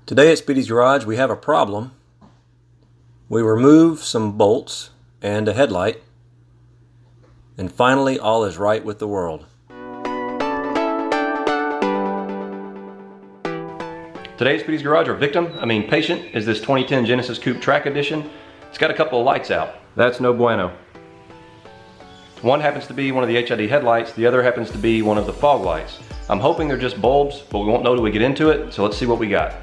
Today at Speedy's Garage we have a problem. We remove some bolts and a headlight, and finally all is right with the world. Today at Speedy's Garage, our patient, is this 2010 Genesis Coupe Track Edition. It's got a couple of lights out. That's no bueno. One happens to be one of the HID headlights, the other happens to be one of the fog lights. I'm hoping they're just bulbs, but we won't know till we get into it, so let's see what we got.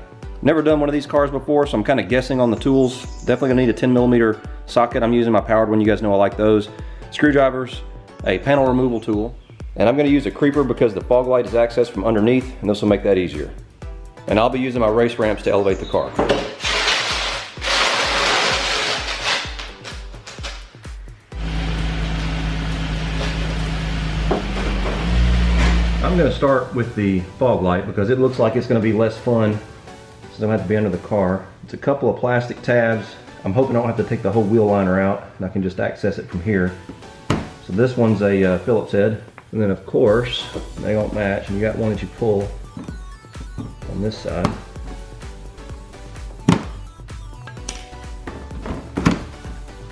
Never done one of these cars before, so I'm kind of guessing on the tools. Definitely gonna need a 10mm socket. I'm using my powered one, you guys know I like those. Screwdrivers, a panel removal tool, and I'm gonna use a creeper because the fog light is accessed from underneath, and this will make that easier. And I'll be using my race ramps to elevate the car. I'm gonna start with the fog light because it looks like it's gonna be less fun. So I don't have to be under the car. It's a couple of plastic tabs. I'm hoping I don't have to take the whole wheel liner out and I can just access it from here. So this one's a Phillips head. And then of course, they don't match, and you got one that you pull on this side.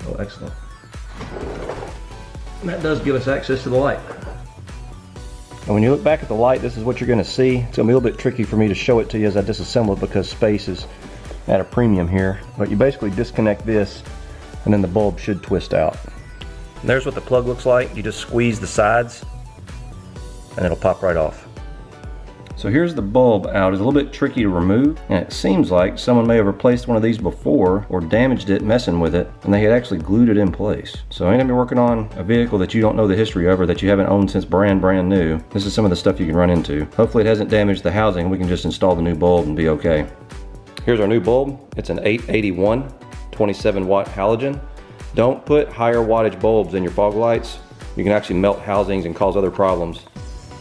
Oh, excellent. And that does give us access to the light. And when you look back at the light, this is what you're going to see. It's going to be a little bit tricky for me to show it to you as I disassemble it because space is at a premium here. But you basically disconnect this and then the bulb should twist out. And there's what the plug looks like. You just squeeze the sides and it'll pop right off. So here's the bulb out. It's a little bit tricky to remove, and it seems like someone may have replaced one of these before or damaged it messing with it, and they had actually glued it in place. So I'm gonna be working on a vehicle that you don't know the history of or that you haven't owned since brand new. This is some of the stuff you can run into. Hopefully it hasn't damaged the housing. We can just install the new bulb and be okay. Here's our new bulb. It's an 881 27 watt halogen. Don't put higher wattage bulbs in your fog lights. You can actually melt housings and cause other problems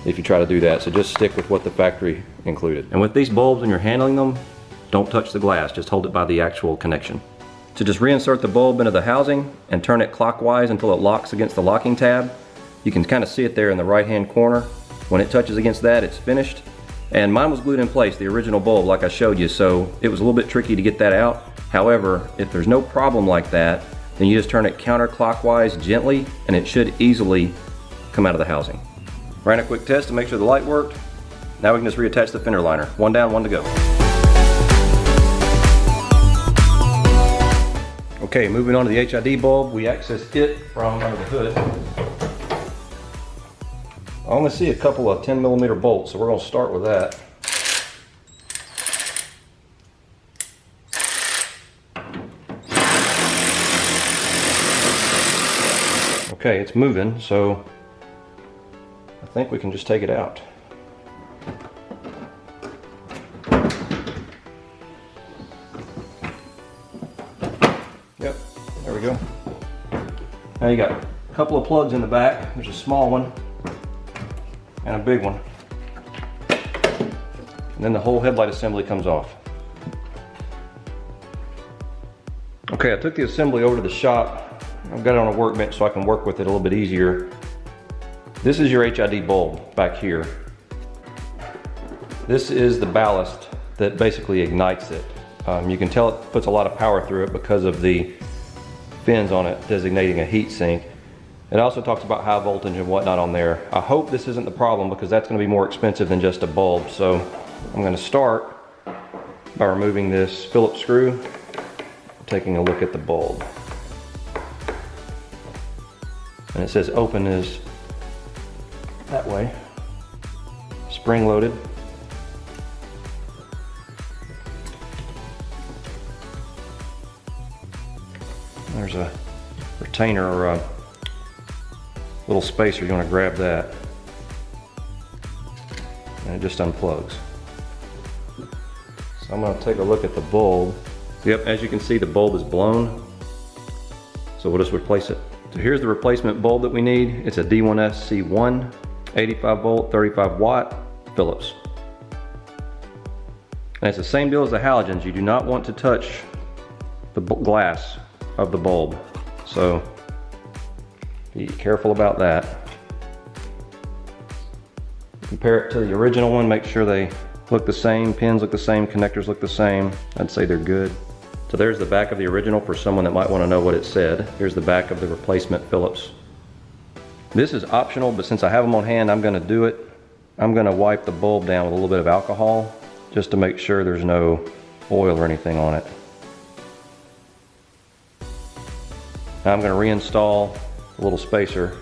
if you try to do that, so just stick with what the factory included. And with these bulbs, when you're handling them, don't touch the glass, just hold it by the actual connection. So just reinsert the bulb into the housing and turn it clockwise until it locks against the locking tab. You can kind of see it there in the right hand corner. When it touches against that, it's finished. And mine was glued in place, the original bulb, like I showed you, so it was a little bit tricky to get that out. However, if there's no problem like that, then you just turn it counterclockwise gently and it should easily come out of the housing. Ran a quick test to make sure the light worked. Now we can just reattach the fender liner. One down, one to go. Okay, moving on to the HID bulb. We access it from under the hood. I only see a couple of 10mm bolts, so we're going to start with that. Okay, it's moving, so I think we can just take it out. Yep, there we go. Now you got a couple of plugs in the back. There's a small one and a big one. And then the whole headlight assembly comes off. Okay, I took the assembly over to the shop. I've got it on a workbench so I can work with it a little bit easier. This is your HID bulb back here. This is the ballast that basically ignites it. You can tell it puts a lot of power through it because of the fins on it designating a heat sink. It also talks about high voltage and whatnot on there. I hope this isn't the problem because that's going to be more expensive than just a bulb. So I'm going to start by removing this Phillips screw, taking a look at the bulb. And it says open is that way, spring loaded. There's a retainer or a little spacer, you want to grab that, and it just unplugs. So I'm going to take a look at the bulb. Yep, as you can see the bulb is blown, so we'll just replace it. So here's the replacement bulb that we need. It's a D1S C1. 85 volt, 35 watt Phillips. And it's the same deal as the halogens. You do not want to touch the glass of the bulb. So be careful about that. Compare it to the original one, make sure they look the same, pins look the same, connectors look the same. I'd say they're good. So there's the back of the original for someone that might want to know what it said. Here's the back of the replacement Phillips. This is optional, but since I have them on hand, I'm going to do it. I'm going to wipe the bulb down with a little bit of alcohol just to make sure there's no oil or anything on it. Now I'm going to reinstall the little spacer.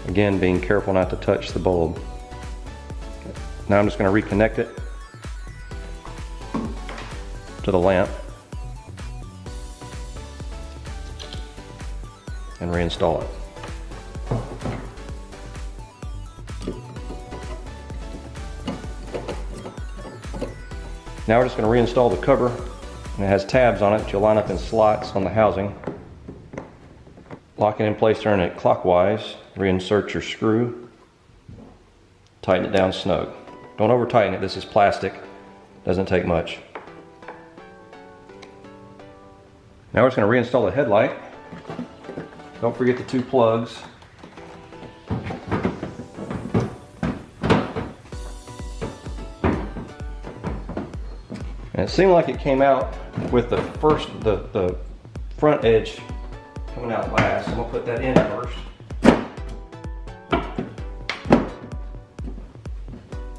Again, being careful not to touch the bulb. Now I'm just going to reconnect it to the lamp and reinstall it. Now we're just going to reinstall the cover, and it has tabs on it that you'll line up in slots on the housing. Lock it in place, turn it clockwise, reinsert your screw, tighten it down snug. Don't over tighten it, this is plastic, doesn't take much. Now we're just going to reinstall the headlight. Don't forget the 2 plugs. And it seemed like it came out with the front edge coming out last. I'm going to put that in first.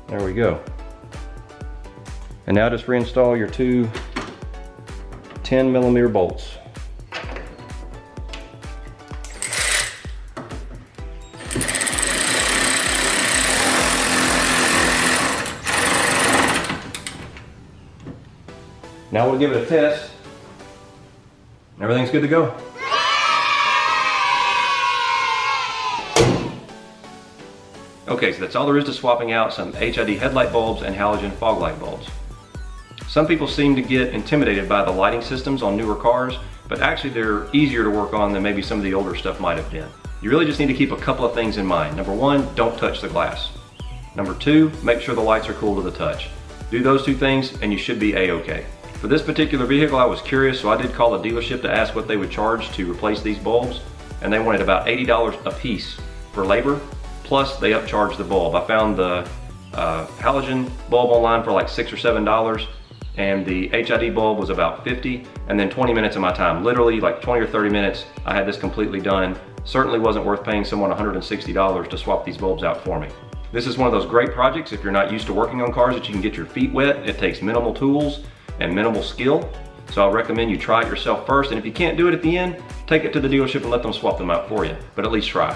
There we go. And now just reinstall your 2 10mm bolts. Now we'll give it a test. Everything's good to go. Okay, so that's all there is to swapping out some HID headlight bulbs and halogen fog light bulbs. Some people seem to get intimidated by the lighting systems on newer cars, but actually they're easier to work on than maybe some of the older stuff might have been. You really just need to keep a couple of things in mind. Number 1, don't touch the glass. Number 2, make sure the lights are cool to the touch. Do those 2 things and you should be A-okay. For this particular vehicle, I was curious, so I did call the dealership to ask what they would charge to replace these bulbs, and they wanted about $80 a piece for labor, plus they upcharged the bulb. I found the halogen bulb online for like $6 or $7, and the HID bulb was about $50, and then 20 minutes of my time, literally like 20 or 30 minutes, I had this completely done. Certainly wasn't worth paying someone $160 to swap these bulbs out for me. This is one of those great projects if you're not used to working on cars that you can get your feet wet. It takes minimal tools and minimal skill. So I recommend you try it yourself first, and if you can't do it at the end, take it to the dealership and let them swap them out for you, but at least try.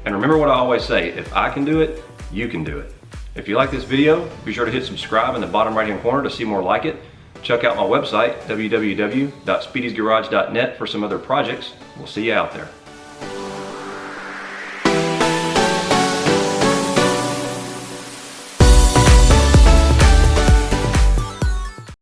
And remember what I always say, if I can do it, you can do it. If you like this video, be sure to hit subscribe in the bottom right hand corner to see more like it. Check out my website, www.speedysgarage.net, for some other projects. We'll see you out there.